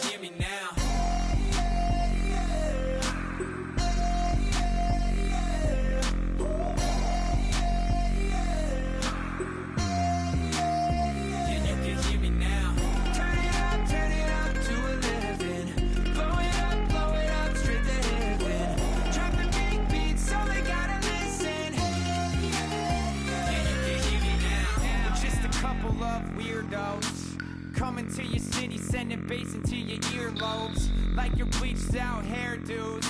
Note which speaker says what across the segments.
Speaker 1: hear me now? Coming to your city, sending bass into your earlobes, like your bleached out hairdos.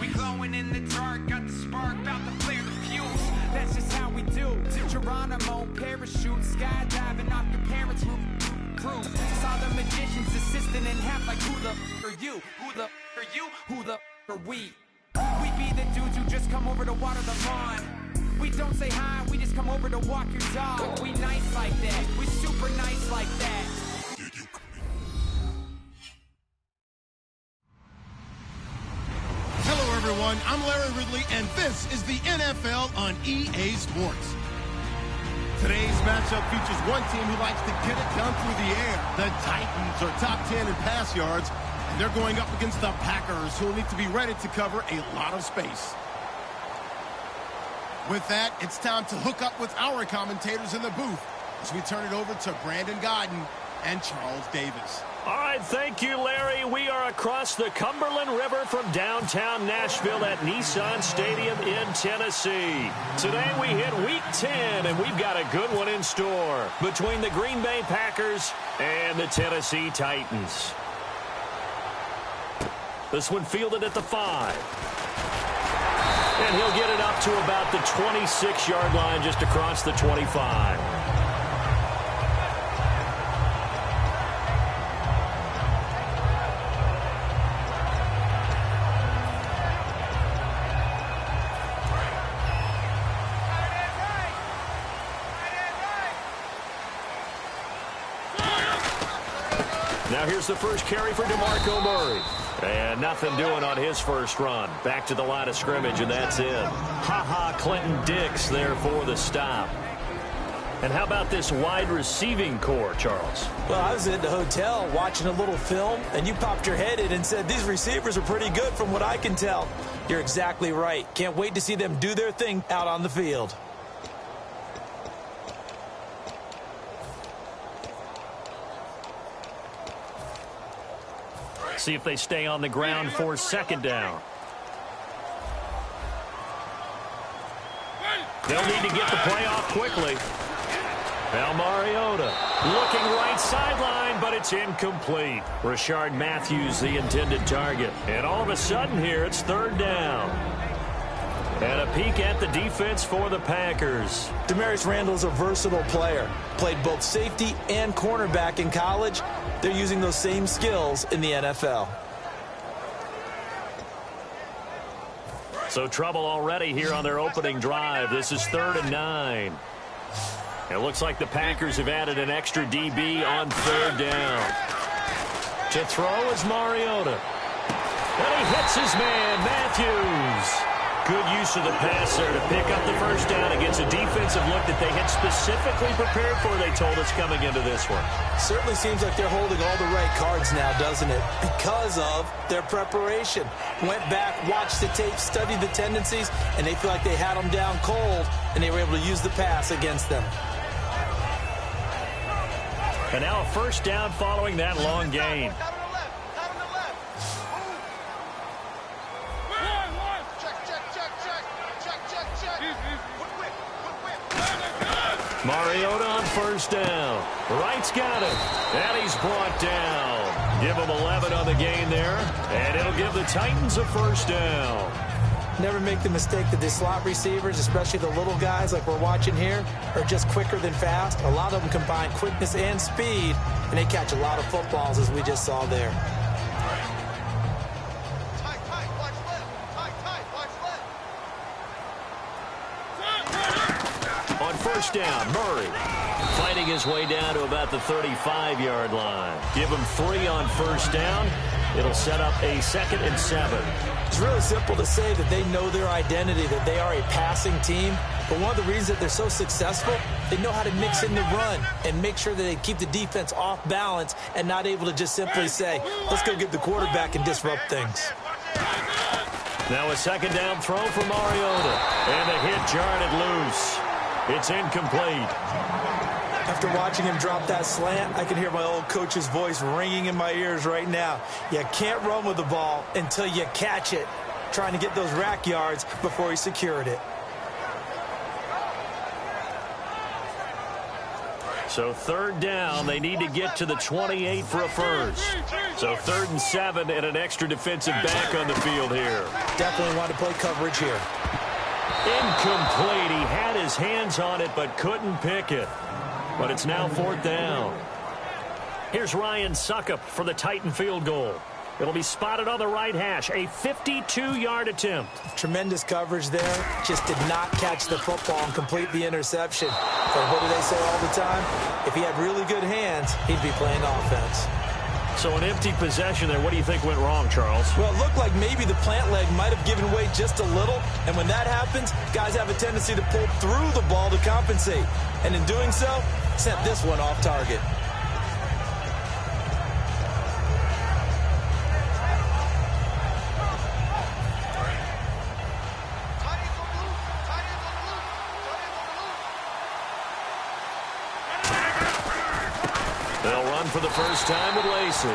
Speaker 1: We glowing in the dark, got the spark, about to flare the fuse. That's just how we do. Geronimo, parachute, skydiving off your parents' roof. Saw the magician's assistant in half, like who the are you? Who the are you? Who the are we? We be the dudes who just come over to water the lawn. We don't say hi, we just come over to walk your dog. We nice like that, we super nice like that.
Speaker 2: Hello everyone, I'm Larry Ridley and this is the NFL on EA Sports. Today's matchup features one team who likes to get it done through the air. The Titans are top 10 in pass yards, and they're going up against the Packers, who will need to be ready to cover a lot of space. With that, it's time to hook up with our commentators in the booth as we turn it over to Brandon Godden and Charles Davis.
Speaker 3: All right, thank you, Larry. We are across the Cumberland River from downtown Nashville at Nissan Stadium in Tennessee. Today we hit Week 10, and we've got a good one in store between the Green Bay Packers and the Tennessee Titans. This one fielded at the 5. And he'll get it up to about the 26-yard line, just across the 25. Now here's the first carry for DeMarco Murray. And nothing doing on his first run. Back to the line of scrimmage, and that's it. Ha-ha, Clinton Dix there for the stop. And how about this wide receiving core, Charles?
Speaker 4: Well, I was at the hotel watching a little film, and you popped your head in and said, these receivers are pretty good from what I can tell. You're exactly right. Can't wait to see them do their thing out on the field.
Speaker 3: See if they stay on the ground for second down. They'll need to get the play off quickly. Now Mariota looking right sideline, but it's incomplete. Rashard Matthews, the intended target. And all of a sudden here, it's third down. And a peek at the defense for the Packers.
Speaker 4: Demarius Randall's a versatile player. Played both safety and cornerback in college. They're using those same skills in the NFL.
Speaker 3: So trouble already here on their opening drive. This is 3rd and 9. It looks like the Packers have added an extra DB on third down. To throw is Mariota. And he hits his man, Matthews. Good use of the pass there to pick up the first down against a defensive look that they had specifically prepared for, they told us, coming into this one.
Speaker 4: Certainly seems like they're holding all the right cards now, doesn't it? Because of their preparation. Went back, watched the tape, studied the tendencies, and they feel like they had them down cold, and they were able to use the pass against them.
Speaker 3: And now a first down following that long gain. Mariota on first down. Wright's got it. And he's brought down. Give him 11 on the gain there. And it'll give the Titans a first down.
Speaker 4: Never make the mistake that the slot receivers, especially the little guys like we're watching here, are just quicker than fast. A lot of them combine quickness and speed, and they catch a lot of footballs, as we just saw there.
Speaker 3: On first down, Murray fighting his way down to about the 35-yard line. Give him 3 on first down, It'll set up a 2nd and 7.
Speaker 4: It's really simple to say that they know their identity, that they are a passing team. But one of the reasons that they're so successful, they know how to mix in the run and make sure that they keep the defense off balance and not able to just simply say, let's go get the quarterback and disrupt things.
Speaker 3: Now a 2nd down throw for Mariota. And the hit jarred it loose. It's incomplete.
Speaker 4: After watching him drop that slant, I can hear my old coach's voice ringing in my ears right now. You can't run with the ball until you catch it. Trying to get those rack yards before he secured it.
Speaker 3: So 3rd down, they need to get to the 28 for a first. So 3rd and 7 and an extra defensive back on the field here.
Speaker 4: Definitely want to play coverage here.
Speaker 3: Incomplete. He had his hands on it but couldn't pick it. But it's now 4th down. Here's Ryan Suckup for the Titan field goal. It'll be spotted on the right hash. A 52-yard attempt.
Speaker 4: Tremendous coverage there. Just did not catch the football and complete the interception. But what do they say all the time? If he had really good hands, he'd be playing offense.
Speaker 3: So an empty possession there. What do you think went wrong, Charles?
Speaker 4: Well, it looked like maybe the plant leg might have given way just a little. And when that happens, guys have a tendency to pull through the ball to compensate. And in doing so, sent this one off target.
Speaker 3: They'll run for the first time with Lacey.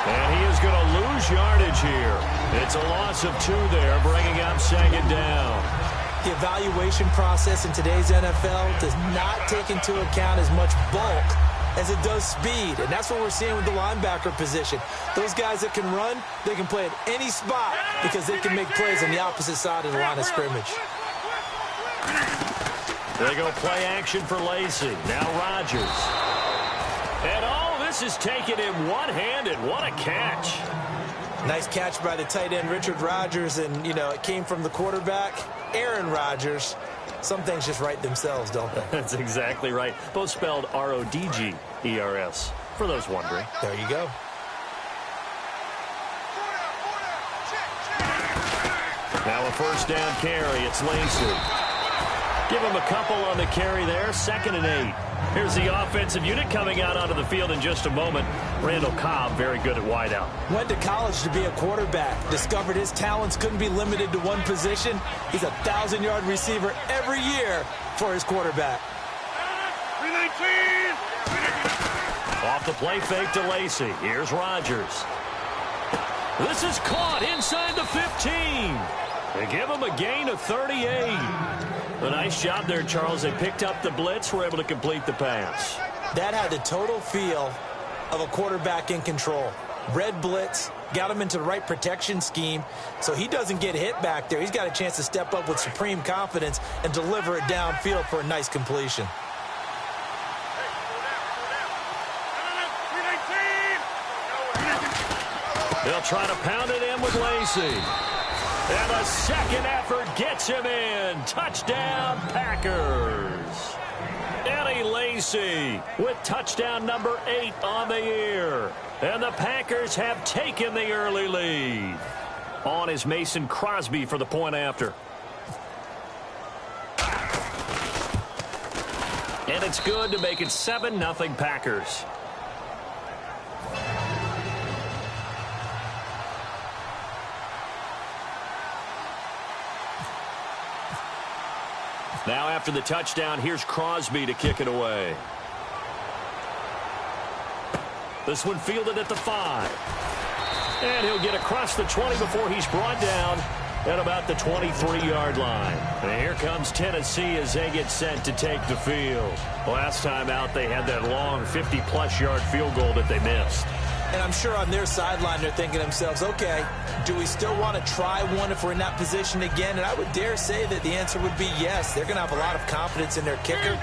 Speaker 3: And he is going to lose yardage here. It's a loss of 2 there, bringing up 2nd down.
Speaker 4: The evaluation process in today's NFL does not take into account as much bulk as it does speed. And that's what we're seeing with the linebacker position. Those guys that can run, they can play at any spot because they can make plays on the opposite side of the line of scrimmage.
Speaker 3: They go play action for Lacey. Now Rodgers. And this is taking him one-handed. What a catch.
Speaker 4: Nice catch by the tight end, Richard Rodgers. And, it came from the quarterback, Aaron Rodgers. Some things just write themselves, don't they?
Speaker 3: That's exactly right. Both spelled R-O-D-G-E-R-S, for those wondering.
Speaker 4: There you go.
Speaker 3: Now a 1st down carry. It's Lacey. Give him a couple on the carry there. 2nd and 8. Here's the offensive unit coming out onto the field in just a moment. Randall Cobb, very good at wideout.
Speaker 4: Went to college to be a quarterback. Discovered his talents couldn't be limited to one position. He's a 1,000-yard receiver every year for his quarterback.
Speaker 3: Off the play fake to Lacey. Here's Rodgers. This is caught inside the 15. They give him a gain of 38. A nice job there, Charles. They picked up the blitz, were able to complete the pass.
Speaker 4: That had the total feel of a quarterback in control. Red blitz, got him into the right protection scheme, so he doesn't get hit back there. He's got a chance to step up with supreme confidence and deliver it downfield for a nice completion.
Speaker 3: They'll try to pound it in with Lacey. And a second effort gets him in. Touchdown, Packers. Eddie Lacey with touchdown number 8 on the year. And the Packers have taken the early lead. On is Mason Crosby for the point after. And it's good to make it 7-0 Packers. Now after the touchdown, here's Crosby to kick it away. This one fielded at the 5. And he'll get across the 20 before he's brought down at about the 23-yard line. And here comes Tennessee as they get set to take the field. Last time out, they had that long 50-plus yard field goal that they missed.
Speaker 4: And I'm sure on their sideline they're thinking to themselves, okay, do we still want to try one if we're in that position again? And I would dare say that the answer would be yes. They're going to have a lot of confidence in their kicker.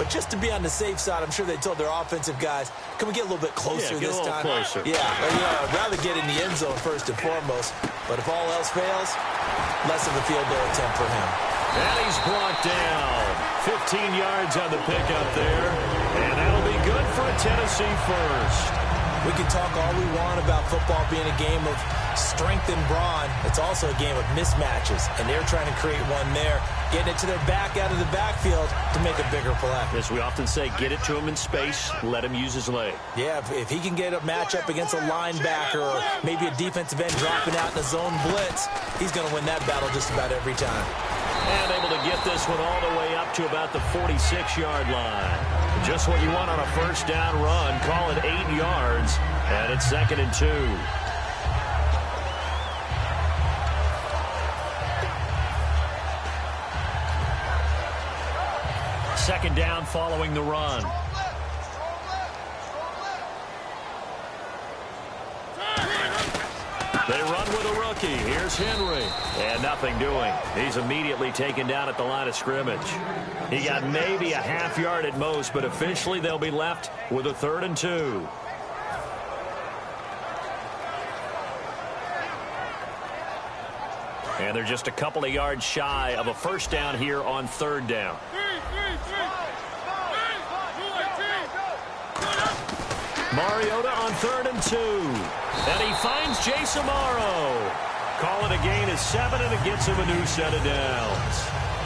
Speaker 4: But just to be on the safe side, I'm sure they told their offensive guys, can we get a little bit closer this time?
Speaker 3: Closer.
Speaker 4: Yeah, I'd rather get in the end zone first and foremost. But if all else fails, less of a field goal attempt for him.
Speaker 3: And he's brought down. 15 yards on the pickup there. And that'll be good for a Tennessee first.
Speaker 4: We can talk all we want about football being a game of strength and brawn. It's also a game of mismatches, and they're trying to create one there, getting it to their back out of the backfield to make a bigger play.
Speaker 3: As we often say, get it to him in space, let him use his leg.
Speaker 4: Yeah, if he can get a matchup against a linebacker or maybe a defensive end dropping out in a zone blitz, he's going to win that battle just about every time.
Speaker 3: And able to get this one all the way up to about the 46-yard line. Just what you want on a first down run. Call it 8 yards, and it's 2nd and 2. Second down following the run. They run with a rookie. Here's Henry. And nothing doing. He's immediately taken down at the line of scrimmage. He got maybe a half yard at most, but officially they'll be left with a 3rd and 2. And they're just a couple of yards shy of a first down here on 3rd down. Mariota on 3rd and 2. And he finds Jason Morrow. Call it a gain of 7, and it gets him a new set of downs.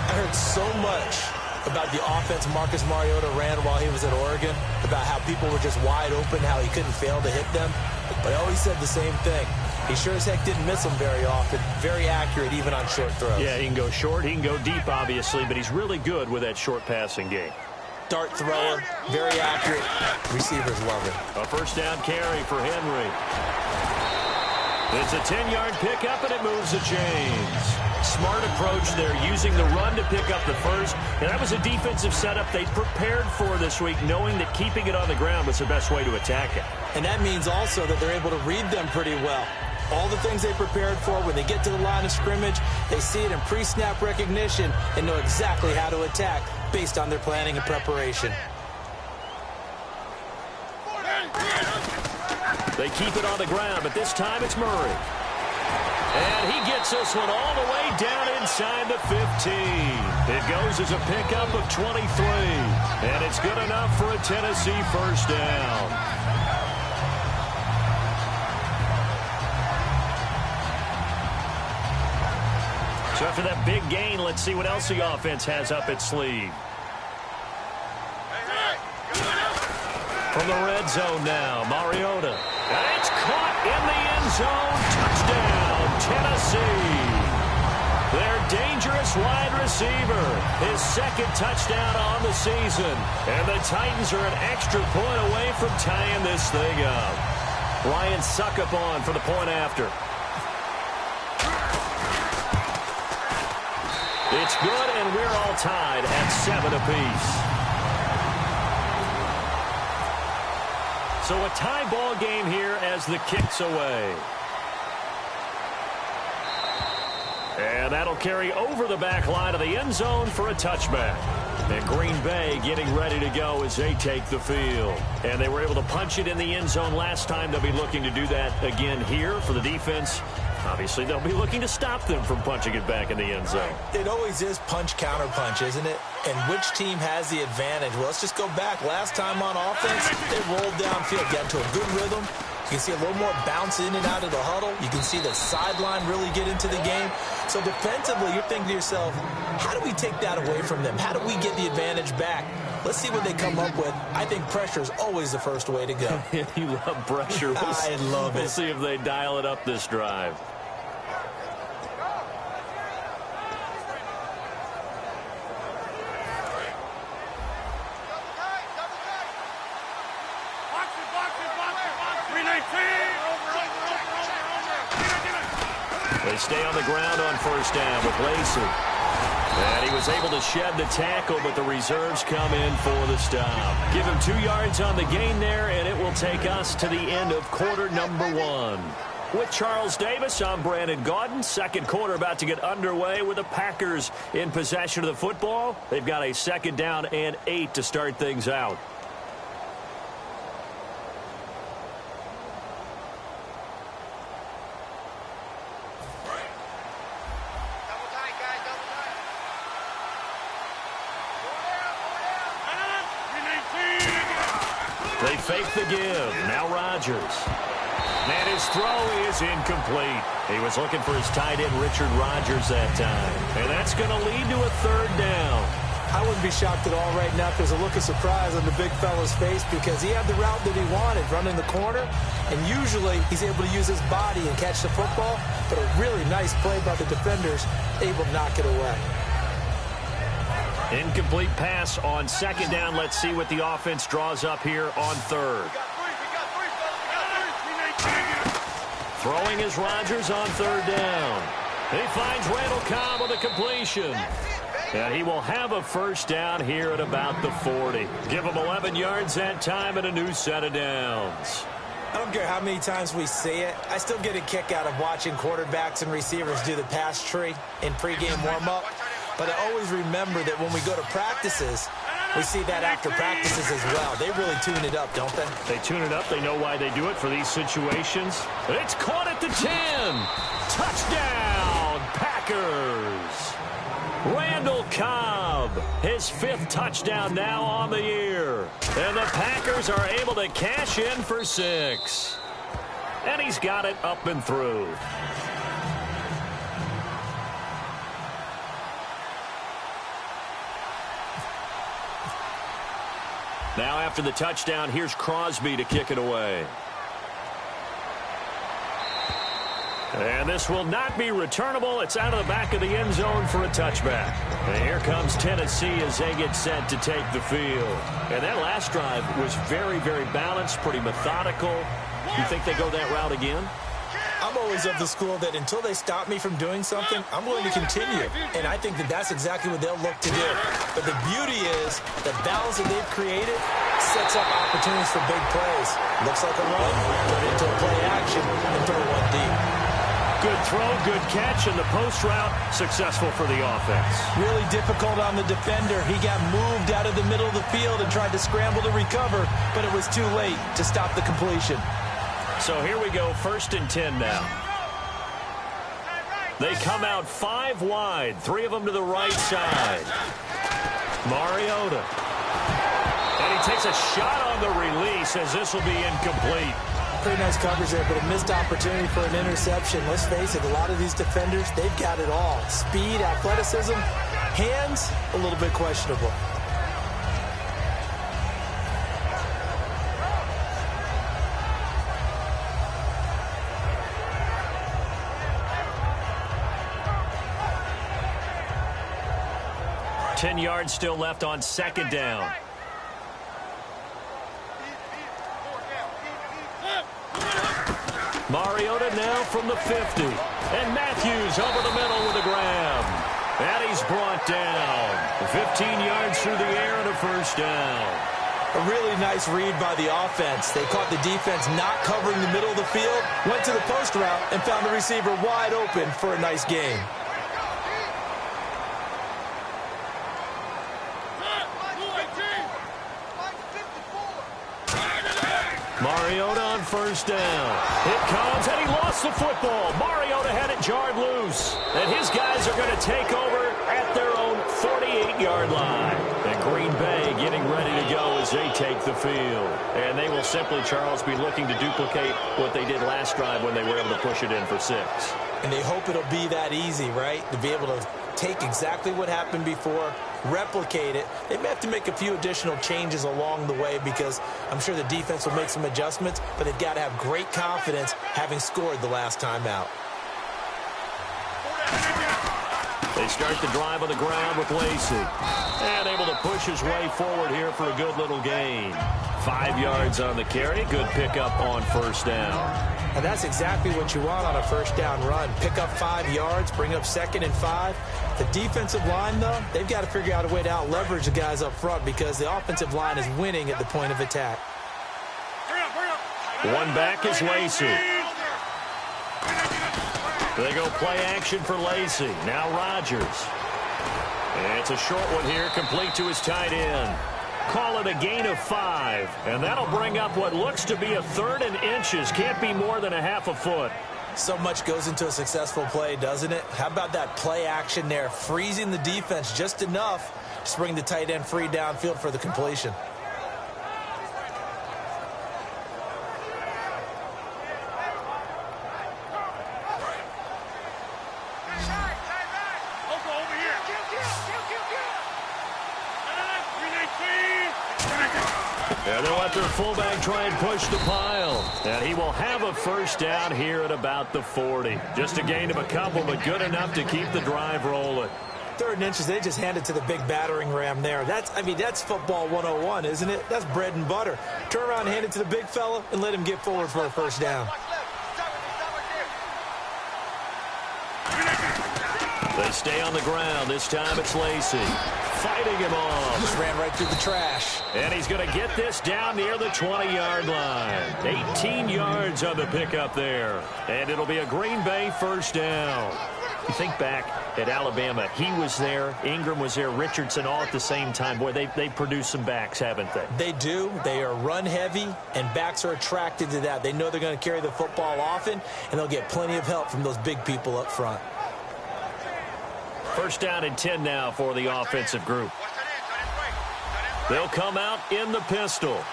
Speaker 4: I heard so much about the offense Marcus Mariota ran while he was at Oregon, about how people were just wide open, how he couldn't fail to hit them. But I always said the same thing. He sure as heck didn't miss them very often. Very accurate even on short throws.
Speaker 3: Yeah, he can go short, he can go deep, obviously, but he's really good with that short passing game.
Speaker 4: Dart thrower, very accurate. Receivers love it.
Speaker 3: A first down carry for Henry. It's a 10-yard pickup, and it moves the chains. Smart approach there, using the run to pick up the first. And that was a defensive setup they prepared for this week, knowing that keeping it on the ground was the best way to attack it.
Speaker 4: And that means also that they're able to read them pretty well. All the things they prepared for, when they get to the line of scrimmage, they see it in pre-snap recognition and know exactly how to attack based on their planning and preparation.
Speaker 3: They keep it on the ground, but this time it's Murray. And he gets this one all the way down inside the 15. It goes as a pickup of 23. And it's good enough for a Tennessee first down. So after that big gain, let's see what else the offense has up its sleeve. From the red zone now, Mariota. And it's caught in the end zone. Touchdown, Tennessee. Their dangerous wide receiver. His 2nd touchdown on the season. And the Titans are an extra point away from tying this thing up. Ryan Suckup on for the point after. It's good, and we're all tied at 7 apiece. So a tie ball game here as the kick's away. And that'll carry over the back line of the end zone for a touchback. And Green Bay getting ready to go as they take the field. And they were able to punch it in the end zone last time. They'll be looking to do that again here for the defense. Obviously, they'll be looking to stop them from punching it back in the end zone.
Speaker 4: It always is punch-counter-punch, isn't it? And which team has the advantage? Well, let's just go back. Last time on offense, they rolled downfield, got into a good rhythm. You can see a little more bounce in and out of the huddle. You can see the sideline really get into the game. So defensively, you're thinking to yourself, how do we take that away from them? How do we get the advantage back? Let's see what they come up with. I think pressure is always the first way to go.
Speaker 3: You love pressure.
Speaker 4: I love it.
Speaker 3: We'll see if they dial it up this drive. They stay on the ground on first down with Lacey. And he was able to shed the tackle, but the reserves come in for the stop. Give him 2 yards on the gain there, and it will take us to the end of quarter number 1. With Charles Davis, I'm Brandon Gaudin. Second quarter about to get underway with the Packers in possession of the football. They've got a 2nd down and 8 to start things out. They fake the give. Now Rodgers. And his throw is incomplete. He was looking for his tight end, Richard Rodgers, that time. And that's going to lead to a third down.
Speaker 4: I wouldn't be shocked at all right now if there's a look of surprise on the big fella's face because he had the route that he wanted, running the corner, and usually he's able to use his body and catch the football, but a really nice play by the defenders, able to knock it away.
Speaker 3: Incomplete pass on second down. Let's see what the offense draws up here on third. Throwing is Rodgers on third down. He finds Randall Cobb with a completion. And he will have a first down here at about the 40. Give him 11 yards that time and a new set of downs.
Speaker 4: I don't care how many times we see it. I still get a kick out of watching quarterbacks and receivers do the pass tree in pregame warm-up. But I always remember that when we go to practices, we see that after practices as well. They really tune it up, don't they?
Speaker 3: They tune it up. They know why they do it for these situations. It's caught at the 10. Touchdown, Packers. Randall Cobb, his 5th touchdown now on the year. And the Packers are able to cash in for 6. And he's got it up and through. Now after the touchdown, here's Crosby to kick it away. And this will not be returnable. It's out of the back of the end zone for a touchback. And here comes Tennessee as they get set to take the field. And that last drive was very, very balanced, pretty methodical. You think they go that route again?
Speaker 4: I'm always of the school that until they stop me from doing something, I'm going to continue. And I think that that's exactly what they'll look to do. But the beauty is the balance that they've created sets up opportunities for big plays. Looks like a run, turn it into a play action, and throw one deep.
Speaker 3: Good throw, good catch, and the post route successful for the offense.
Speaker 4: Really difficult on the defender. He got moved out of the middle of the field and tried to scramble to recover, but it was too late to stop the completion.
Speaker 3: So here we go, 1st and 10 now. They come out 5 wide, 3 of them to the right side. Mariota. And he takes a shot on the release as this will be incomplete.
Speaker 4: Pretty nice coverage there, but a missed opportunity for an interception. Let's face it, a lot of these defenders, they've got it all. Speed, athleticism, hands, a little bit questionable.
Speaker 3: Ten yards still left on second down. Mariota now from the 50. And Matthews over the middle with a grab. And he's brought down. 15 yards through the air and a first down.
Speaker 4: A really nice read by the offense. They caught the defense not covering the middle of the field, went to the post route, and found the receiver wide open for a nice gain.
Speaker 3: Mariota on first down. It comes, and he lost the football. Mariota had it jarred loose. And his guys are going to take over at their own 48-yard line. And Green Bay getting ready to go as they take the field. And they will simply, Charles, be looking to duplicate what they did last drive when they were able to push it in for 6.
Speaker 4: And they hope it'll be that easy, right? To be able to take exactly what happened before, replicate it. They may have to make a few additional changes along the way because I'm sure the defense will make some adjustments, but they've got to have great confidence having scored the last time out.
Speaker 3: They start the drive on the ground with Lacey. And able to push his way forward here for a good little gain. 5 yards on the carry. Good pickup on first down.
Speaker 4: And that's exactly what you want on a first down run. Pick up 5 yards, bring up 2nd and 5. The defensive line, though, they've got to figure out a way to out-leverage the guys up front because the offensive line is winning at the point of attack.
Speaker 3: One back is Lacey. They go play action for Lacey. Now Rodgers. And it's a short one here, complete to his tight end. Call it a gain of 5. And that'll bring up what looks to be a 3rd and inches. Can't be more than a half a foot.
Speaker 4: So much goes into a successful play, doesn't it? How about that play action there? Freezing the defense just enough to bring the tight end free downfield for the completion.
Speaker 3: And they'll let their fullback try and push the pile. And he will have a first down here at about the 40. Just a gain of a couple, but good enough to keep the drive rolling.
Speaker 4: 3rd and inches, they just handed to the big battering ram there. That's football 101, isn't it? That's bread and butter. Turn around, hand it to the big fella, and let him get forward for a first down.
Speaker 3: They stay on the ground. This time it's Lacey. Fighting him off.
Speaker 4: Just ran right through the trash.
Speaker 3: And he's going to get this down near the 20-yard line. 18 yards on the pickup there. And it'll be a Green Bay first down. You think back at Alabama, he was there, Ingram was there, Richardson all at the same time. Boy, they produced some backs, haven't they?
Speaker 4: They do. They are run heavy, and backs are attracted to that. They know they're going to carry the football often, and they'll get plenty of help from those big people up front.
Speaker 3: First down and 10 now for the offensive group. They'll come out in the pistol.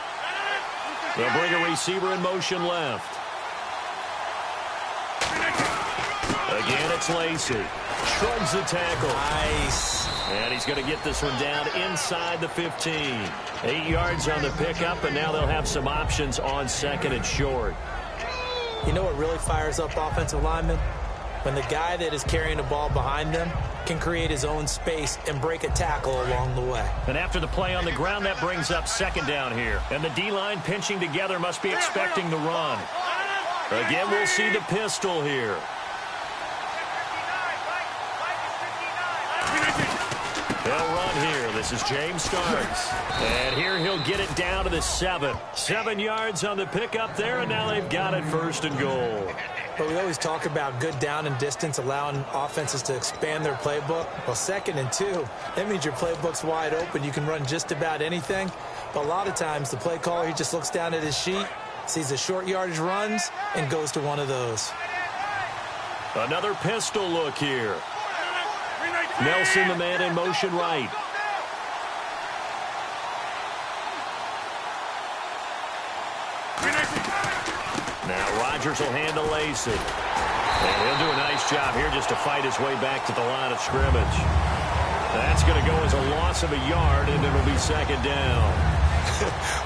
Speaker 3: They'll bring a receiver in motion left. Again, it's Lacey. Shrugs the tackle.
Speaker 4: Nice.
Speaker 3: And he's going to get this one down inside the 15. 8 yards on the pickup, and now they'll have some options on 2nd and short.
Speaker 4: You know what really fires up offensive linemen? When the guy that is carrying the ball behind them can create his own space and break a tackle along the way.
Speaker 3: And after the play on the ground, that brings up 2nd down here. And the D-line pinching together must be expecting the run. Again, we'll see the pistol here. They'll run here. This is James Starks. And here he'll get it down to the 7. 7 yards on the pickup there, and now they've got it 1st and goal.
Speaker 4: But we always talk about good down and distance, allowing offenses to expand their playbook. Well, 2nd and 2, that means your playbook's wide open. You can run just about anything. But a lot of times, the play caller, he just looks down at his sheet, sees the short yardage runs, and goes to one of those.
Speaker 3: Another pistol look here. Nelson, the man in motion right. Now Rodgers will hand to Lacey. And he'll do a nice job here just to fight his way back to the line of scrimmage. That's going to go as a loss of a yard, and it'll be 2nd down.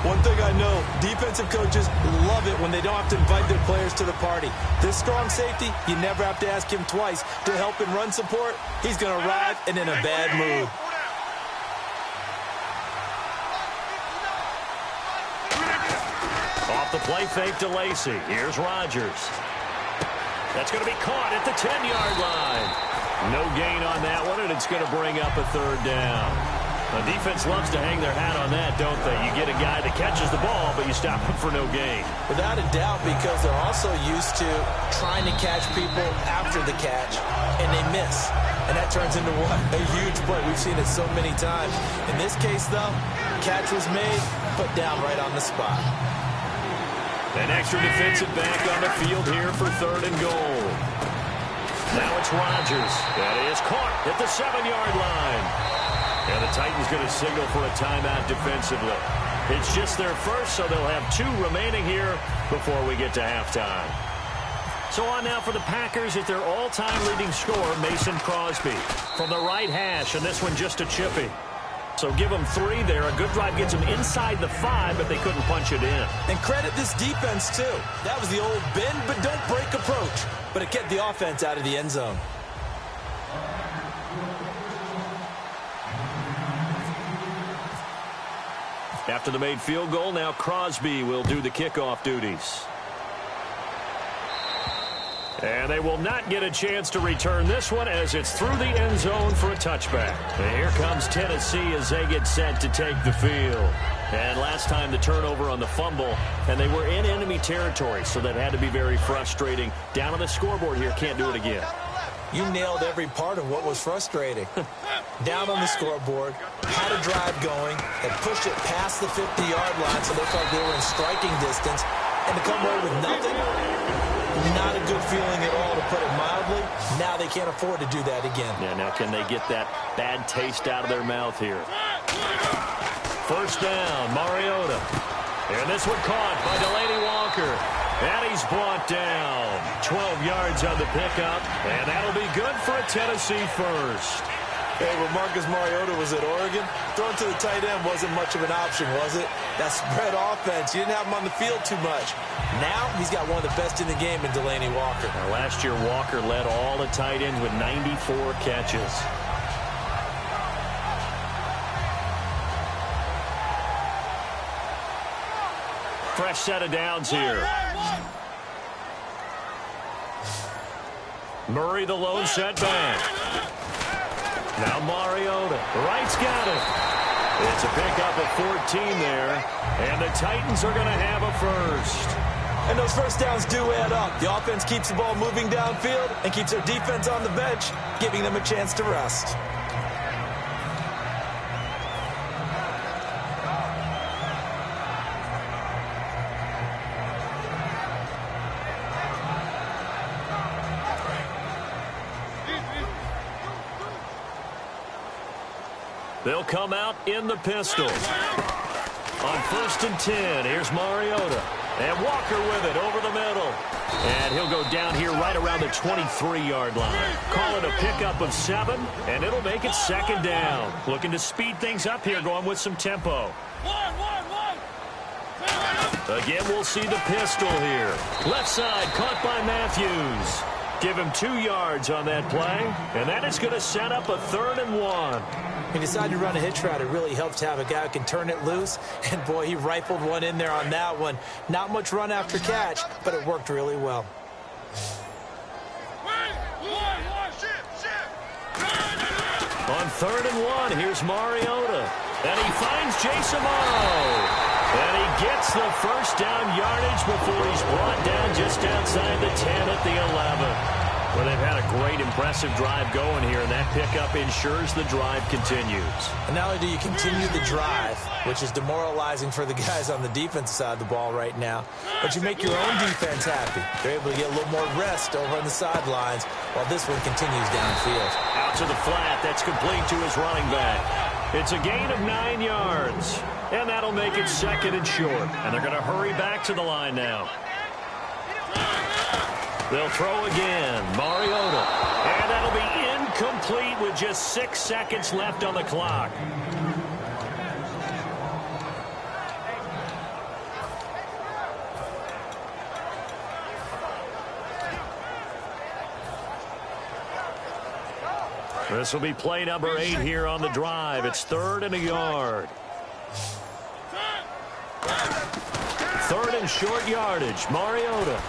Speaker 4: One thing I know, defensive coaches love it when they don't have to invite their players to the party. This strong safety, you never have to ask him twice to help in run support. He's going to arrive and in a bad mood.
Speaker 3: Off the play fake to Lacey. Here's Rodgers. That's going to be caught at the 10-yard line. No gain on that one, and it's going to bring up a 3rd down. The defense loves to hang their hat on that, don't they? You get a guy that catches the ball, but you stop him for no gain.
Speaker 4: Without a doubt, because they're also used to trying to catch people after the catch, and they miss. And that turns into what? A huge play. We've seen it so many times. In this case, though, catch was made, put down right on the spot.
Speaker 3: An extra defensive back on the field here for 3rd and goal. Now it's Rodgers. That is caught at the 7-yard line. And the Titans going to signal for a timeout defensively. It's just their first, so they'll have 2 remaining here before we get to halftime. So on now for the Packers at their all-time leading scorer, Mason Crosby. From the right hash, and this one just a chippy. So give them 3 there. A good drive gets them inside the 5, but they couldn't punch it in.
Speaker 4: And credit this defense, too. That was the old bend but don't break approach. But it kept the offense out of the end zone.
Speaker 3: After the made field goal, now Crosby will do the kickoff duties. And they will not get a chance to return this one as it's through the end zone for a touchback. And here comes Tennessee as they get set to take the field. And last time the turnover on the fumble, and they were in enemy territory, so that had to be very frustrating. Down on the scoreboard here, can't do it again.
Speaker 4: You nailed every part of what was frustrating. Down on the scoreboard, had a drive going, and pushed it past the 50-yard line so they felt they were in striking distance, and to come away with nothing, not a good feeling at all, to put it mildly. Now they can't afford to do that again.
Speaker 3: Yeah, now can they get that bad taste out of their mouth here? First down, Mariota. And this one caught by Delaney Walker. And he's brought down. 12 yards on the pickup, and that'll be good for a Tennessee first.
Speaker 4: Hey, when Marcus Mariota was at Oregon, throwing to the tight end wasn't much of an option, was it? That spread offense, you didn't have him on the field too much. Now, he's got one of the best in the game in Delaney Walker.
Speaker 3: Now, last year, Walker led all the tight ends with 94 catches. Fresh set of downs here. Murray, the lone setback. Now Mariota. Wright's got it. It's a pickup of 14 there. And the Titans are going to have a first.
Speaker 4: And those first downs do add up. The offense keeps the ball moving downfield and keeps their defense on the bench, giving them a chance to rest.
Speaker 3: They'll come out in the pistol. On 1st and 10, here's Mariota. And Walker with it over the middle. And he'll go down here right around the 23-yard line. Call it a pickup of 7, and it'll make it 2nd down. Looking to speed things up here, going with some tempo. Again, we'll see the pistol here. Left side, caught by Matthews. Give him 2 yards on that play, and that is going to set up a 3rd and 1.
Speaker 4: He decided to run a hitch route. It really helps to have a guy who can turn it loose. And, boy, he rifled one in there on that one. Not much run after catch, but it worked really well.
Speaker 3: On 3rd and 1, here's Mariota. And he finds Jason Morrow. And he gets the first down yardage before he's brought down just outside the 10 at the 11. Well, they've had a great, impressive drive going here, and that pickup ensures the drive continues.
Speaker 4: And not only do you continue the drive, which is demoralizing for the guys on the defensive side of the ball right now, but you make your own defense happy. They're able to get a little more rest over on the sidelines while this one continues downfield.
Speaker 3: Out to the flat. That's complete to his running back. It's a gain of 9 yards, and that'll make it 2nd and short. And they're going to hurry back to the line now. They'll throw again. Mariota. And that'll be incomplete with just 6 seconds left on the clock. This will be play number 8 here on the drive. It's 3rd and a yard. 3rd and short yardage. Mariota.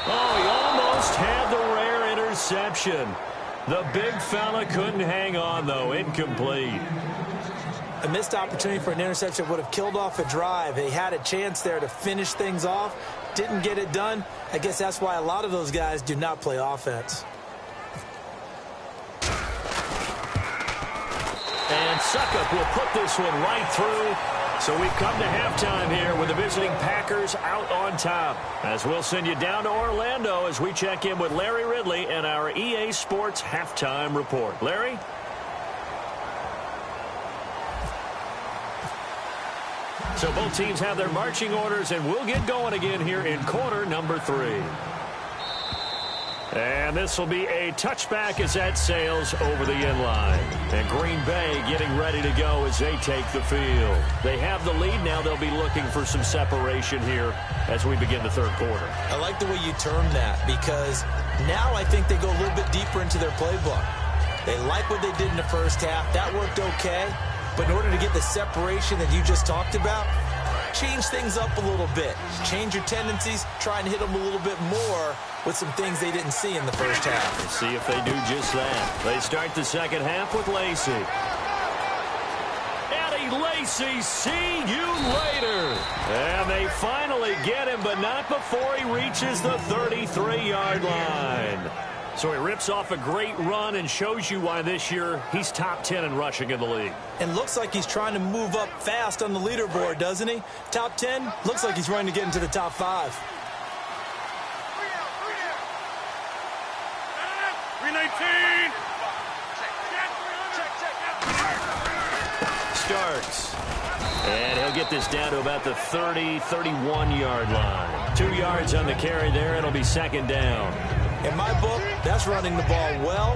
Speaker 3: Oh, he almost had the rare interception. The big fella couldn't hang on, though. Incomplete.
Speaker 4: A missed opportunity for an interception would have killed off a drive. They had a chance there to finish things off. Didn't get it done. I guess that's why a lot of those guys do not play offense.
Speaker 3: And Suckup will put this one right through. So we've come to halftime here with the visiting Packers out on top. As we'll send you down to Orlando as we check in with Larry Ridley and our EA Sports halftime report. Larry? So both teams have their marching orders, and we'll get going again here in quarter number 3. And this will be a touchback as that sails over the end line. And Green Bay getting ready to go as they take the field. They have the lead. Now they'll be looking for some separation here as we begin the 3rd quarter.
Speaker 4: I like the way you termed that, because now I think they go a little bit deeper into their playbook. They like what they did in the first half. That worked okay. But in order to get the separation that you just talked about, change things up a little bit. Change your tendencies. Try and hit them a little bit more with some things they didn't see in the first half.
Speaker 3: Let's see if they do just that. They start the second half with Lacy. Eddie Lacy, see you later. And they finally get him, but not before he reaches the 33-yard line. So he rips off a great run and shows you why this year he's top 10 in rushing in the league.
Speaker 4: And looks like he's trying to move up fast on the leaderboard, doesn't he? Top 10, looks like he's running to get into the top 5.
Speaker 2: 319.
Speaker 3: Starks. And he'll get this down to about the 31-yard line. 2 yards on the carry there. It'll be 2nd down.
Speaker 4: In my book, that's running the ball well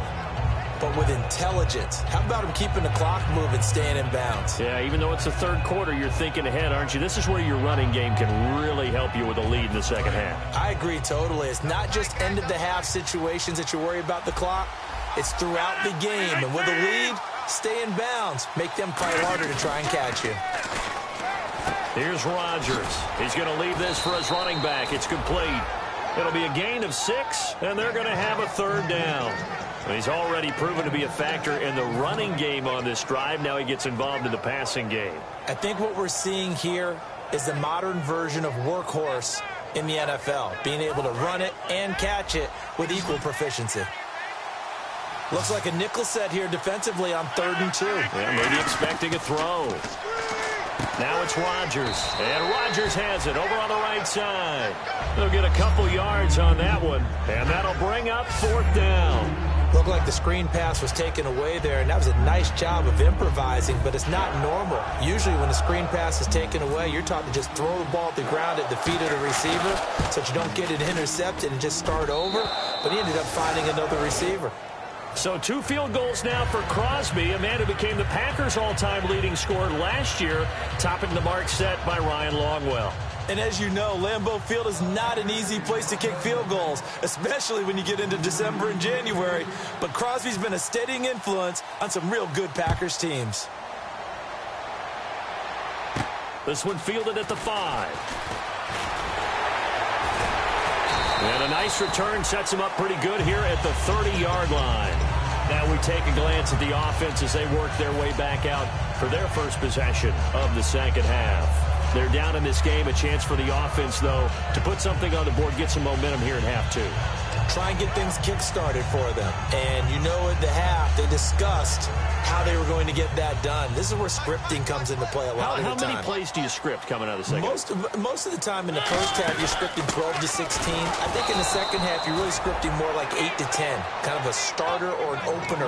Speaker 4: but with intelligence. How about him keeping the clock moving, staying in bounds?
Speaker 3: Yeah, even though it's the third quarter, you're thinking ahead, aren't you? This is where your running game can really help you with a lead in the second half.
Speaker 4: I agree totally. It's not just end-of-the-half situations that you worry about the clock. It's throughout the game. And with a lead, stay in bounds. Make them fight harder to try and catch you.
Speaker 3: Here's Rodgers. He's going to leave this for his running back. It's complete. It'll be a gain of 6, and they're going to have a third down. He's already proven to be a factor in the running game on this drive. Now he gets involved in the passing game.
Speaker 4: I think what we're seeing here is the modern version of workhorse in the NFL, being able to run it and catch it with equal proficiency. Looks like a nickel set here defensively on 3rd and 2.
Speaker 3: Yeah, maybe expecting a throw. Now it's Rodgers, and Rodgers has it over on the right side. They'll get a couple yards on that one, and that'll bring up 4th down.
Speaker 4: Looked like the screen pass was taken away there, and that was a nice job of improvising, but it's not normal. Usually when the screen pass is taken away, you're taught to just throw the ball at the ground at the feet of the receiver so that you don't get it intercepted and just start over, but he ended up finding another receiver.
Speaker 3: So 2 field goals now for Crosby, a man who became the Packers' all-time leading scorer last year, topping the mark set by Ryan Longwell.
Speaker 4: And as you know, Lambeau Field is not an easy place to kick field goals, especially when you get into December and January. But Crosby's been a steadying influence on some real good Packers teams.
Speaker 3: This one fielded at the 5. And a nice return sets him up pretty good here at the 30-yard line. Now we take a glance at the offense as they work their way back out for their first possession of the second half. They're down in this game. A chance for the offense, though, to put something on the board, get some momentum here in half 2.
Speaker 4: Try and get things kick-started for them. And you know at the half, they discussed how they were going to get that done. This is where scripting comes into play a lot of the time.
Speaker 3: How many plays do you script coming out of the second half?
Speaker 4: Most of the time in the first half, you're scripting 12 to 16. I think in the second half, you're really scripting more like 8 to 10. Kind of a starter or an opener,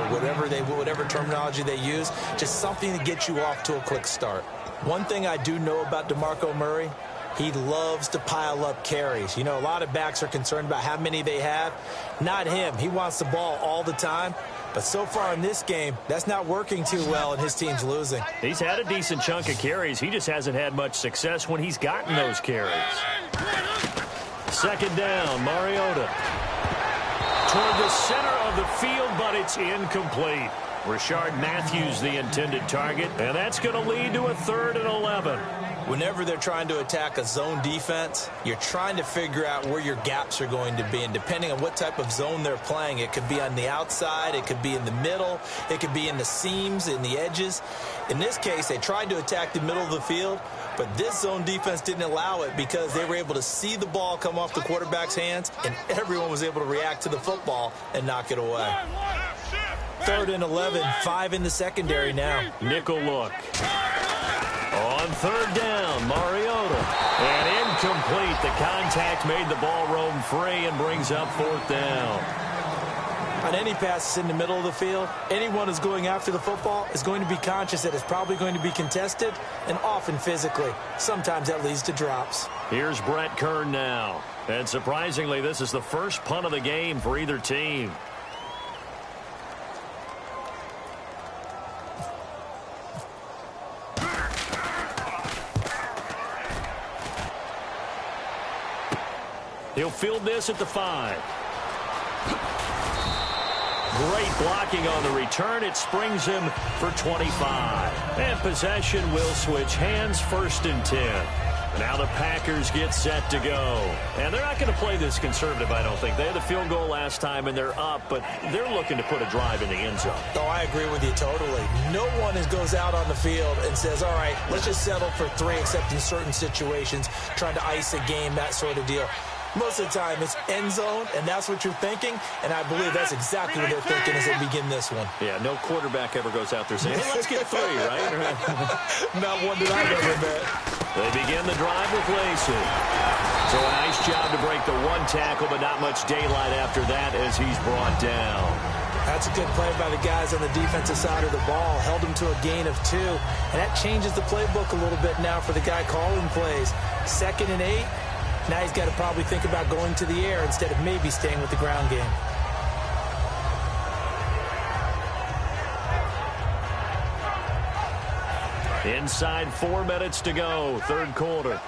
Speaker 4: whatever terminology they use. Just something to get you off to a quick start. One thing I do know about DeMarco Murray, he loves to pile up carries. You know, a lot of backs are concerned about how many they have. Not him. He wants the ball all the time. But so far in this game, that's not working too well, and his team's losing.
Speaker 3: He's had a decent chunk of carries. He just hasn't had much success when he's gotten those carries. 2nd down, Mariota. Toward the center of the field, but it's incomplete. Rashard Matthews, the intended target, and that's going to lead to a 3rd and 11.
Speaker 4: Whenever they're trying to attack a zone defense, you're trying to figure out where your gaps are going to be. And depending on what type of zone they're playing, it could be on the outside, it could be in the middle, it could be in the seams, in the edges. In this case, they tried to attack the middle of the field, but this zone defense didn't allow it because they were able to see the ball come off the quarterback's hands, and everyone was able to react to the football and knock it away. 3rd and 11, 5 in the secondary now.
Speaker 3: Nickel look. On 3rd down, Mariota. And incomplete. The contact made the ball roam free and brings up 4th down.
Speaker 4: On any passes in the middle of the field, anyone who's going after the football is going to be conscious that it's probably going to be contested, and often physically. Sometimes that leads to drops.
Speaker 3: Here's Brett Kern now. And surprisingly, this is the first punt of the game for either team. He'll field this at the 5. Great blocking on the return. It springs him for 25. And possession will switch hands, 1st and 10. Now the Packers get set to go. And they're not going to play this conservative, I don't think. They had the field goal last time, and they're up, but they're looking to put a drive in the end zone.
Speaker 4: Oh, I agree with you totally. No one goes out on the field and says, all right, let's just settle for 3, except in certain situations, trying to ice a game, that sort of deal. Most of the time, it's end zone, and that's what you're thinking, and I believe that's exactly what they're thinking as they begin this one.
Speaker 3: Yeah, no quarterback ever goes out there saying, hey, let's get 3, right?
Speaker 4: Not one that I've ever met.
Speaker 3: They begin the drive with Lacy. So a nice job to break the 1 tackle, but not much daylight after that as he's brought down.
Speaker 4: That's a good play by the guys on the defensive side of the ball. Held him to a gain of 2, and that changes the playbook a little bit now for the guy calling plays. 2nd and 8. Now he's got to probably think about going to the air instead of maybe staying with the ground game.
Speaker 3: Inside 4 minutes to go, third quarter.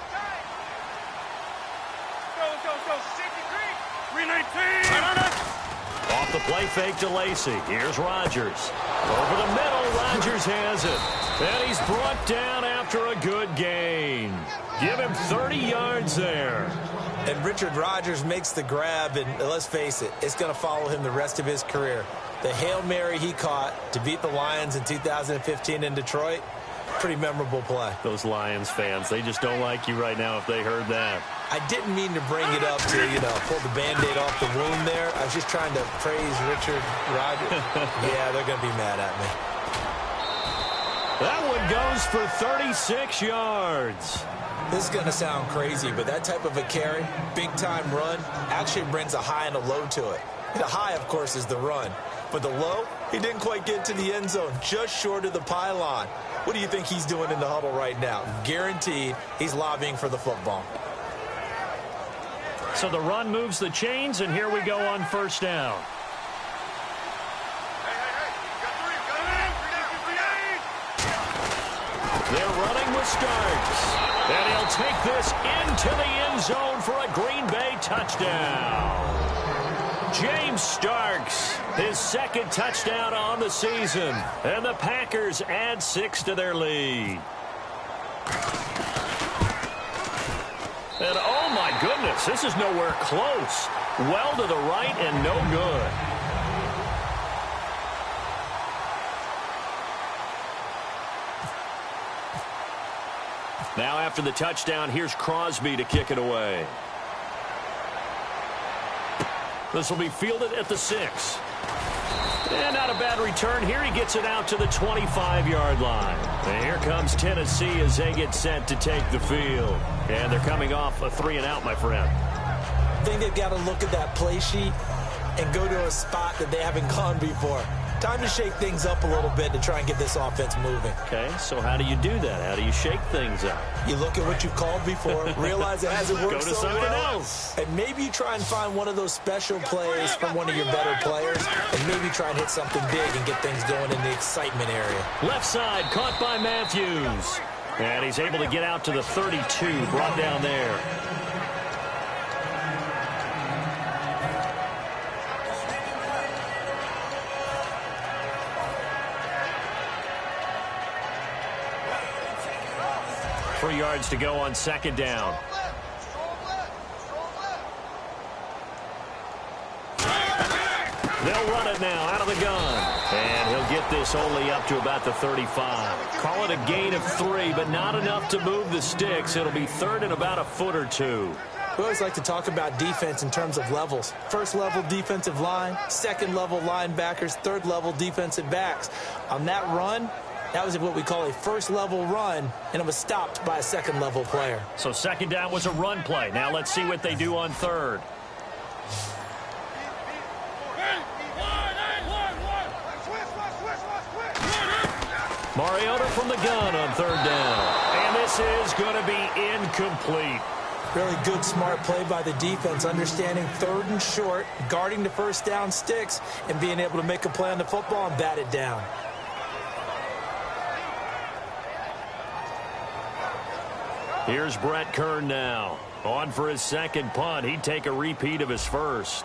Speaker 3: Off the play fake to Lacey. Here's Rodgers. Over the middle, Rodgers has it. And he's brought down after a good gain. Give him 30 yards there.
Speaker 4: And Richard Rodgers makes the grab, and let's face it, it's going to follow him the rest of his career. The Hail Mary he caught to beat the Lions in 2015 in Detroit, pretty memorable play.
Speaker 3: Those Lions fans, they just don't like you right now if they heard that.
Speaker 4: I didn't mean to bring it up to, pull the Band-Aid off the wound there. I was just trying to praise Richard Rodgers. Yeah, they're going to be mad at me.
Speaker 3: That one goes for 36 yards.
Speaker 4: This is going to sound crazy, but that type of a carry, big-time run, actually brings a high and a low to it. The high, of course, is the run. But the low, he didn't quite get to the end zone, just short of the pylon. What do you think he's doing in the huddle right now? Guaranteed he's lobbying for the football.
Speaker 3: So the run moves the chains, and here we go on first down. They're running with Starks. And he'll take this into the end zone for a Green Bay touchdown. James Starks, his second touchdown on the season. And the Packers add 6 to their lead. And oh my goodness, this is nowhere close. Well to the right and no good. Now after the touchdown, here's Crosby to kick it away. This will be fielded at the 6. And not a bad return here. He gets it out to the 25-yard line. And here comes Tennessee as they get set to take the field. And they're coming off a 3-and-out, my friend.
Speaker 4: I think they've got to look at that play sheet and go to a spot that they haven't gone before. Time to shake things up a little bit to try and get this offense moving.
Speaker 3: Okay, so how do you do that? How do you shake things up?
Speaker 4: You look at what you've called before, realize it hasn't worked
Speaker 3: Go to
Speaker 4: so
Speaker 3: something
Speaker 4: well,
Speaker 3: else.
Speaker 4: and maybe you try and find one of those special plays from one of your better players, and maybe try and hit something big and get things going in the excitement area.
Speaker 3: Left side, caught by Matthews. And he's able to get out to the 32, brought down there. Three yards to go on second down. They'll run it now out of the gun. And he'll get this only up to about the 35. Call it a gain of 3, but not enough to move the sticks. It'll be third and about a foot or 2.
Speaker 4: We always like to talk about defense in terms of levels. First level defensive line, second level linebackers, third level defensive backs. On that run, that was what we call a first level run, and it was stopped by a second level player.
Speaker 3: So second down was a run play. Now let's see what they do on third. Mariota from the gun on third down. And this is going to be incomplete.
Speaker 4: Really good, smart play by the defense, understanding third and short, guarding the first down sticks, and being able to make a play on the football and bat it down.
Speaker 3: Here's Brett Kern now. On for his second punt. He'd take a repeat of his first.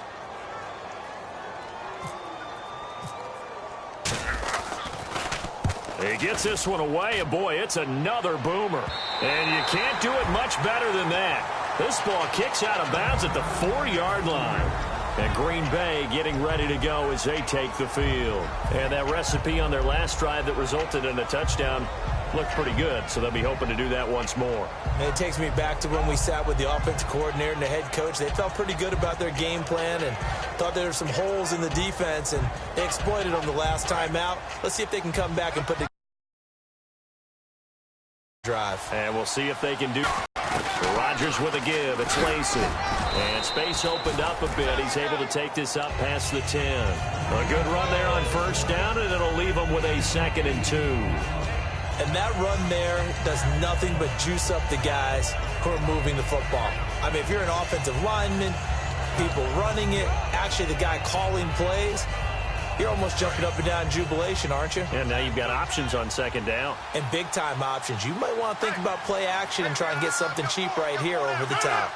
Speaker 3: He gets this one away, and boy, it's another boomer. And you can't do it much better than that. This ball kicks out of bounds at the 4-yard line. And Green Bay getting ready to go as they take the field. And that recipe on their last drive that resulted in a touchdown looked pretty good, so they'll be hoping to do that once more.
Speaker 4: And it takes me back to when we sat with the offensive coordinator and the head coach. They felt pretty good about their game plan and thought there were some holes in the defense, and they exploited them the last time out. Let's see if they can come back and put the drive.
Speaker 3: And we'll see if they can do. Rodgers with a give. It's Lacey. And space opened up a bit. He's able to take this up past the 10. A good run there on first down, and it'll leave him with a 2nd and 2.
Speaker 4: And that run there does nothing but juice up the guys who are moving the football. I mean, if you're an offensive lineman, people running it, actually the guy calling plays, You're almost jumping up and down in jubilation, aren't you?
Speaker 3: And now you've got options on second down.
Speaker 4: And big-time options. You might want to think about play action and try and get something cheap right here over the top.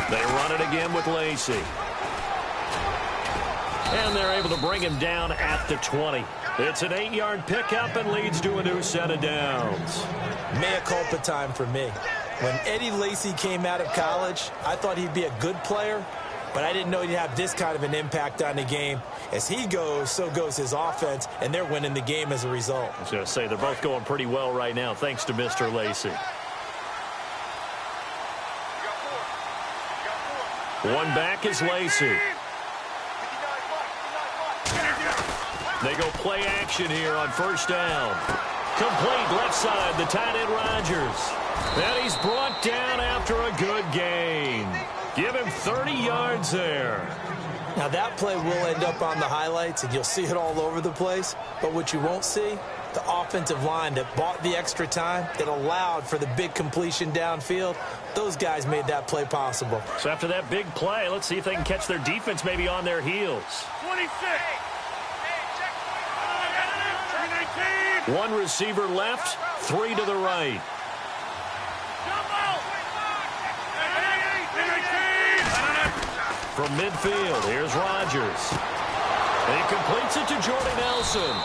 Speaker 3: They run it again with Lacey. And they're able to bring him down at the 20. It's an 8-yard pickup and leads to a new set of downs.
Speaker 4: Mea culpa time for me. When Eddie Lacy came out of college, I thought he'd be a good player, but I didn't know he'd have this kind of an impact on the game. As he goes, so goes his offense, and they're winning the game as a result.
Speaker 3: I was going to say, they're both going pretty well right now, thanks to Mr. Lacy. One back is Lacy. They go play action here on first down. Complete left side, the tight end Rodgers. And he's brought down after a good gain. Give him 30 yards there.
Speaker 4: Now that play will end up on the highlights, and you'll see it all over the place. But what you won't see, the offensive line that bought the extra time, that allowed for the big completion downfield, those guys made that play possible.
Speaker 3: So after that big play, let's see if they can catch their defense maybe on their heels.
Speaker 5: 26.
Speaker 3: One receiver left, 3 to the right. From midfield, here's Rodgers. He completes it to Jordy Nelson.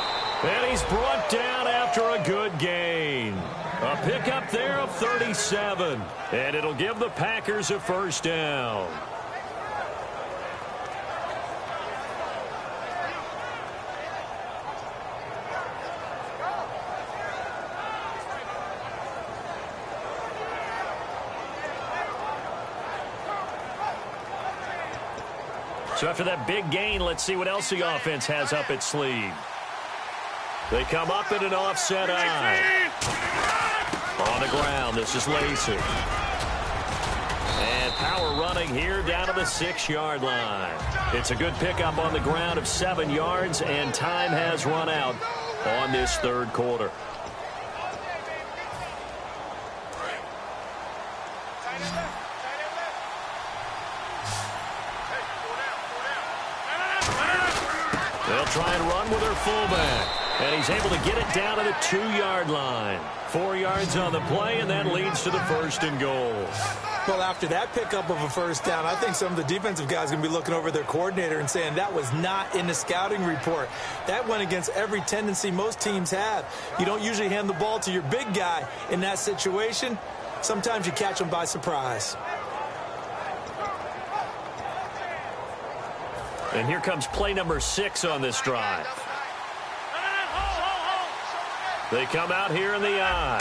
Speaker 3: And he's brought down after a good gain. A pickup there of 37. And it'll give the Packers a first down. So after that big gain, let's see what else the offense has up its sleeve. They come up in an offset eye. On the ground, this is Lacy. And power running here down to the 6-yard line. It's a good pickup on the ground of 7 yards, and time has run out on this third quarter. They'll try and run with their fullback. And he's able to get it down to the 2-yard line. 4 yards on the play, and that leads to the first and goal.
Speaker 4: Well, after that pickup of a first down, I think some of the defensive guys are going to be looking over their coordinator and saying that was not in the scouting report. That went against every tendency most teams have. You don't usually hand the ball to your big guy in that situation. Sometimes you catch them by surprise.
Speaker 3: And here comes play number 6 on this drive. They come out here in the eye.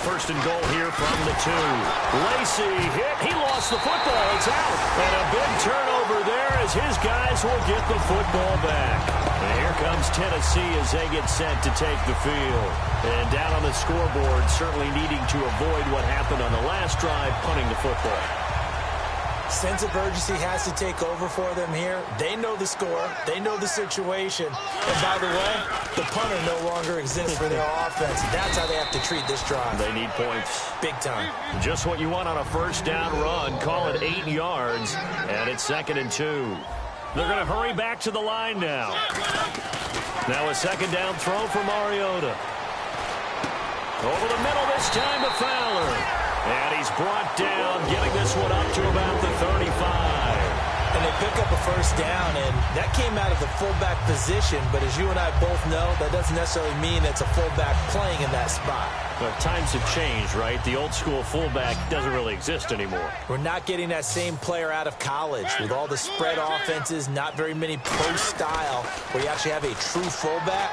Speaker 3: First and goal here from the 2. Lacy hit. He lost the football. It's out. And a big turnover there as his guys will get the football back. And here comes Tennessee as they get set to take the field. And down on the scoreboard, certainly needing to avoid what happened on the last drive, punting the football.
Speaker 4: Sense of urgency has to take over for them here. They know the score. They know the situation. And by the way, the punter no longer exists for their offense. That's how they have to treat this drive.
Speaker 3: They need points.
Speaker 4: Big time.
Speaker 3: Just what you want on a first down run. Call it 8 yards, and it's 2nd and 2. They're going to hurry back to the line now. Now a second down throw for Mariota. Over the middle this time to Fowler. And he's brought down, getting this one up to about the 35.
Speaker 4: And they pick up a first down, and that came out of the fullback position. But as you and I both know, that doesn't necessarily mean it's a fullback playing in that spot.
Speaker 3: But times have changed, right? The old school fullback doesn't really exist anymore.
Speaker 4: We're not getting that same player out of college with all the spread offenses, not very many post style, where you actually have a true fullback.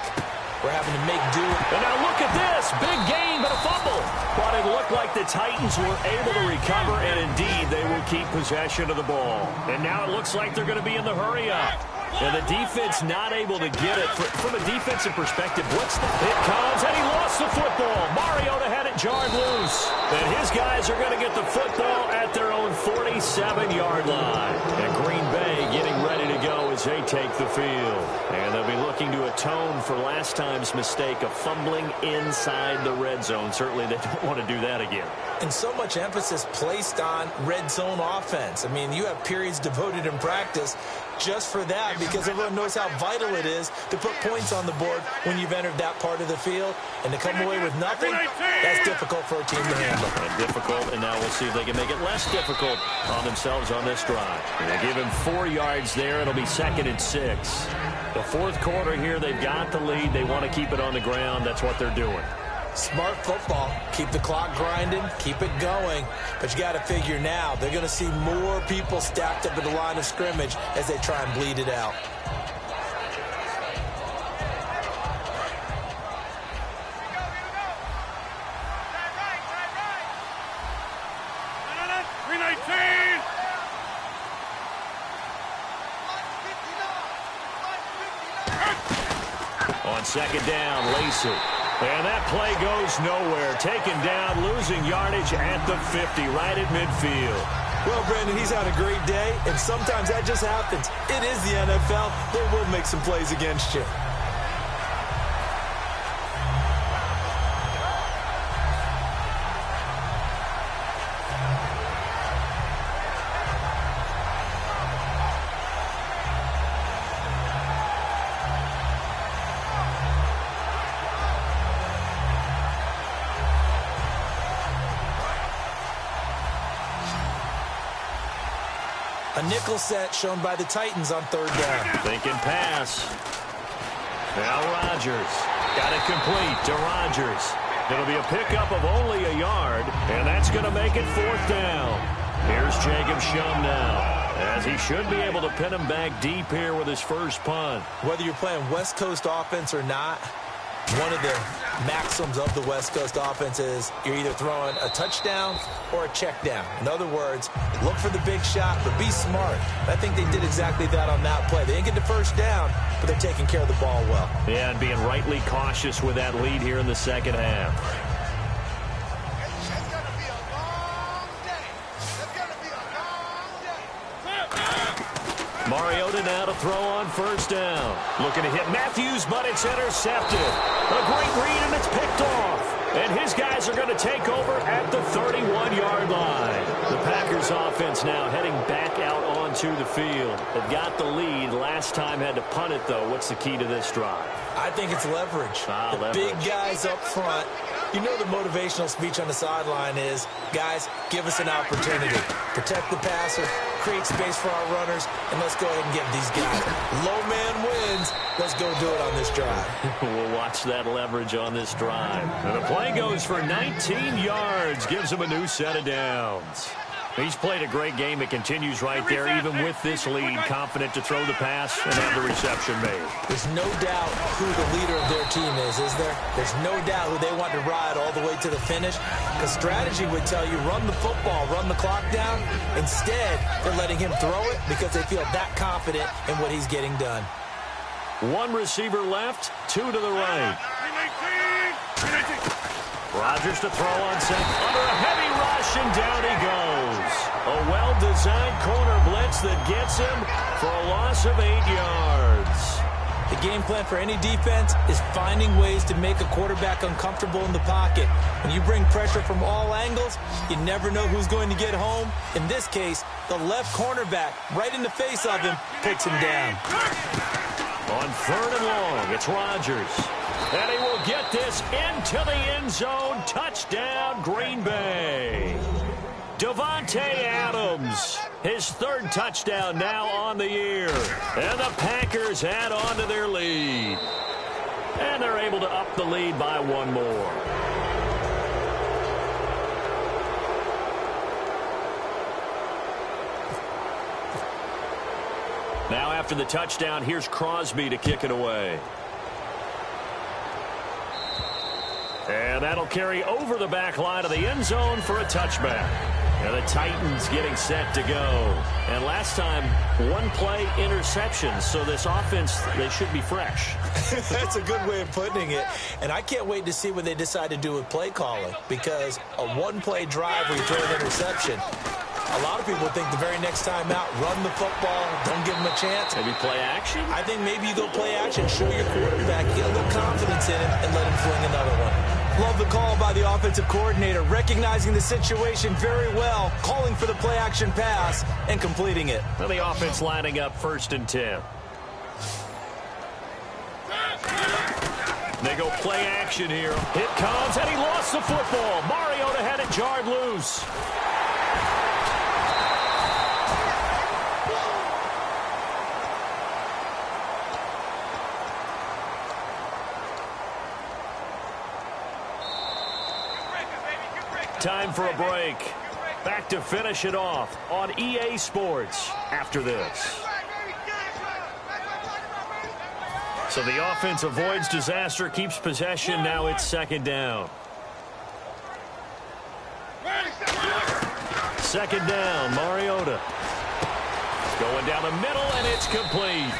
Speaker 4: We're having to make do.
Speaker 3: And now look at this. Big gain, but a fumble. But it looked like the Titans were able to recover, and indeed, they will keep possession of the ball. And now it looks like they're going to be in the hurry-up. And the defense not able to get it. From a defensive perspective, it comes, and he lost the football. Mariota had it jarred loose. And his guys are going to get the football at their own 47-yard line. And Green Bay getting ready to go as they take the field. And they'll be looking to atone for last time's mistake of fumbling inside the red zone. Certainly they don't want to do that again.
Speaker 4: And so much emphasis placed on red zone offense. I mean, you have periods devoted in practice just for that because everyone knows how vital it is to put points on the board when you've entered that part of the field. And to come away with nothing, that's difficult for a team to handle.
Speaker 3: Difficult, and now we'll see if they can make it less difficult on themselves on this drive. They give him 4 yards there. It'll be 2nd and 6. The fourth quarter here, they've got the lead. They want to keep it on the ground. That's what they're doing.
Speaker 4: Smart football. Keep the clock grinding. Keep it going. But you got to figure now, they're going to see more people stacked up at the line of scrimmage as they try and bleed it out.
Speaker 3: On 2nd down, Lacey. And that play goes nowhere. Taken down, losing yardage at the 50, right at midfield.
Speaker 4: Well, Brandon, he's had a great day, and sometimes that just happens. It is the NFL. They will make some plays against you. A nickel set shown by the Titans on 3rd down.
Speaker 3: Thinking pass. Now Rodgers. Got it complete to Rodgers. It'll be a pickup of only a yard, and that's going to make it 4th down. Here's Jacob Shum now, as he should be able to pin him back deep here with his first punt.
Speaker 4: Whether you're playing West Coast offense or not, one of the maxims of the West Coast offense is you're either throwing a touchdown or a check down. In other words, look for the big shot, but be smart. I think they did exactly that on that play. They didn't get the first down, but they're taking care of the ball well.
Speaker 3: Yeah, and being rightly cautious with that lead here in the second half. Mariota now to throw on 1st down. Looking to hit Matthews, but it's intercepted. A great read, and it's picked off. And his guys are going to take over at the 31-yard line. The Packers offense now heading back out onto the field. They've got the lead. Last time had to punt it, though. What's the key to this drive?
Speaker 4: I think it's leverage. The big guys up front. You know the motivational speech on the sideline is, guys, give us an opportunity. Protect the passer, create space for our runners, and let's go ahead and give these guys. Low man wins. Let's go do it on this drive.
Speaker 3: We'll watch that leverage on this drive. And the play goes for 19 yards, gives him a new set of downs. He's played a great game. It continues right there, even with this lead, confident to throw the pass and have the reception made.
Speaker 4: There's no doubt who the leader of their team is there? There's no doubt who they want to ride all the way to the finish. Because strategy would tell you, run the football, run the clock down. Instead, they're letting him throw it because they feel that confident in what he's getting done.
Speaker 3: One receiver left, 2 to the right. Rodgers to throw on second. Under a heavy rush, and down he goes. A well-designed corner blitz that gets him for a loss of 8 yards.
Speaker 4: The game plan for any defense is finding ways to make a quarterback uncomfortable in the pocket. When you bring pressure from all angles, you never know who's going to get home. In this case, the left cornerback, right in the face of him, puts him down.
Speaker 3: On 3rd and long, it's Rodgers. And he will get this into the end zone. Touchdown, Green Bay. Davante Adams, his 3rd touchdown now on the year. And the Packers add on to their lead. And they're able to up the lead by 1 more. Now after the touchdown, here's Crosby to kick it away. And that'll carry over the back line of the end zone for a touchback. And the Titans getting set to go. And last time, 1-play interception. So this offense, they should be fresh.
Speaker 4: That's a good way of putting it. And I can't wait to see what they decide to do with play calling. Because a 1-play drive where you throw an interception, a lot of people think the very next time out, run the football, don't give them a chance.
Speaker 3: Maybe play action?
Speaker 4: I think maybe you go play action, show your quarterback, get a little confidence in him, and let him fling another one. Love the call by the offensive coordinator, recognizing the situation very well, calling for the play-action pass, and completing it.
Speaker 3: Well, the offense lining up 1st and 10. They go play action here. It comes, and he lost the football. Mariota had it jarred loose. Time for a break. Back to finish it off on EA Sports after this. So the offense avoids disaster, keeps possession. Now it's 2nd down. 2nd down, Mariota. Going down the middle, and it's complete.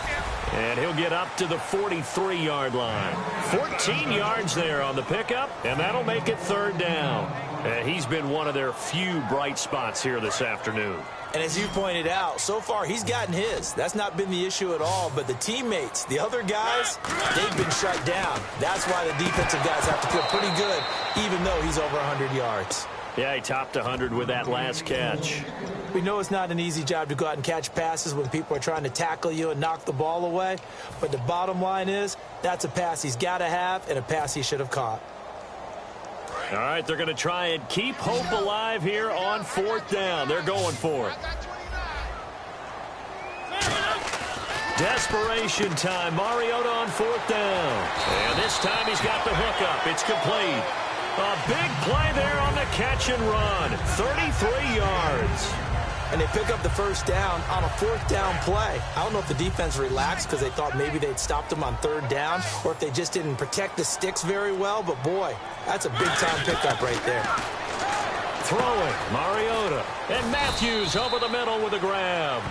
Speaker 3: And he'll get up to the 43-yard line. 14 yards there on the pickup, and that'll make it 3rd down. And he's been one of their few bright spots here this afternoon.
Speaker 4: And as you pointed out, so far he's gotten his. That's not been the issue at all. But the teammates, the other guys, they've been shut down. That's why the defensive guys have to feel pretty good, even though he's over 100 yards.
Speaker 3: Yeah, he topped 100 with that last catch.
Speaker 4: We know it's not an easy job to go out and catch passes when people are trying to tackle you and knock the ball away. But the bottom line is, that's a pass he's got to have and a pass he should have caught.
Speaker 3: All right, they're going to try and keep hope alive here on 4th down. They're going for it. Desperation time. Mariota on 4th down. And this time he's got the hookup. It's complete. A big play there on the catch and run. 33 yards.
Speaker 4: And they pick up the 1st down on a 4th down play. I don't know if the defense relaxed because they thought maybe they'd stopped them on 3rd down or if they just didn't protect the sticks very well. But, boy, that's a big-time pickup right there.
Speaker 3: Throwing, Mariota. And Matthews over the middle with a grab.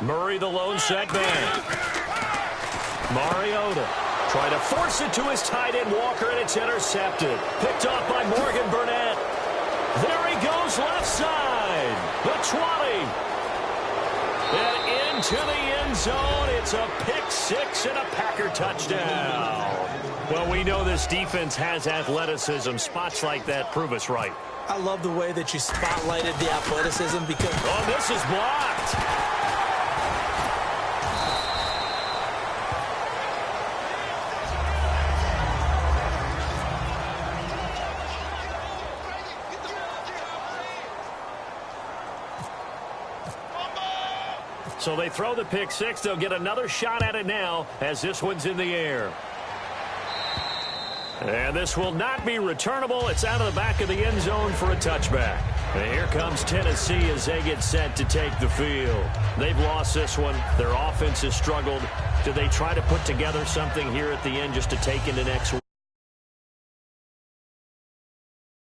Speaker 3: Murray the lone setback. Mariota trying to force it to his tight end Walker, and it's intercepted. Picked off by Morgan Burnett. There he goes left side. The 20. And into the end zone. It's a pick 6 and a Packer touchdown. Well, we know this defense has athleticism. Spots like that prove us right.
Speaker 4: I love the way that you spotlighted the athleticism because...
Speaker 3: Oh, this is blocked. So they throw the pick 6. They'll get another shot at it now as this one's in the air. And this will not be returnable. It's out of the back of the end zone for a touchback. And here comes Tennessee as they get set to take the field. They've lost this one. Their offense has struggled. Do they try to put together something here at the end just to take into next week?